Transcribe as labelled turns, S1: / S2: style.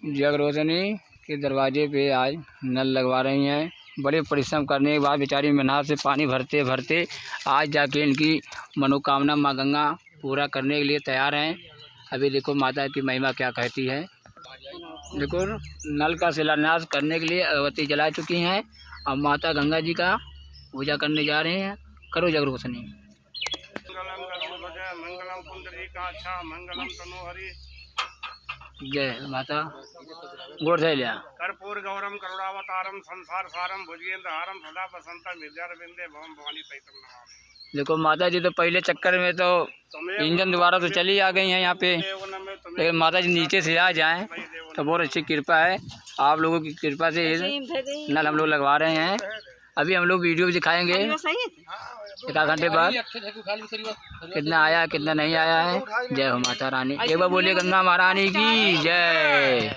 S1: जग रोशनी के दरवाजे पे आज नल लगवा रही हैं। बड़े परिश्रम करने के बाद बेचारी मेहनत से पानी भरते भरते आज जाके इनकी मनोकामना माँ गंगा पूरा करने के लिए तैयार हैं। अभी देखो माता की महिमा क्या कहती है। देखो नल का शिलान्यास करने के लिए अगरबत्ती जला चुकी हैं। अब माता गंगा जी का पूजा करने जा रहे हैं। करो जग रोशनी। जय माता गोड़ से लिया।
S2: कर्पूर गौरम करुणावतारम संसार सारम भुजगेंद्र हारम सदा बसंतम विद्यारविंदे भवम भवानी पैतम नमामि।
S1: देखो माता जी तो पहले चक्कर में तो इंजन दोबारा तो चली आ गई हैं यहाँ पे, लेकिन माता जी नीचे से आ जाएं तो बहुत अच्छी कृपा है। आप लोगों की कृपा से नल हम लोग लगवा रहे हैं। अभी हम लोग वीडियो भी दिखाएंगे एक आध घंटे बाद कितना आया कितना नहीं आया है। जय हो माता रानी। एक बार बोलिए गंगा महारानी की जय।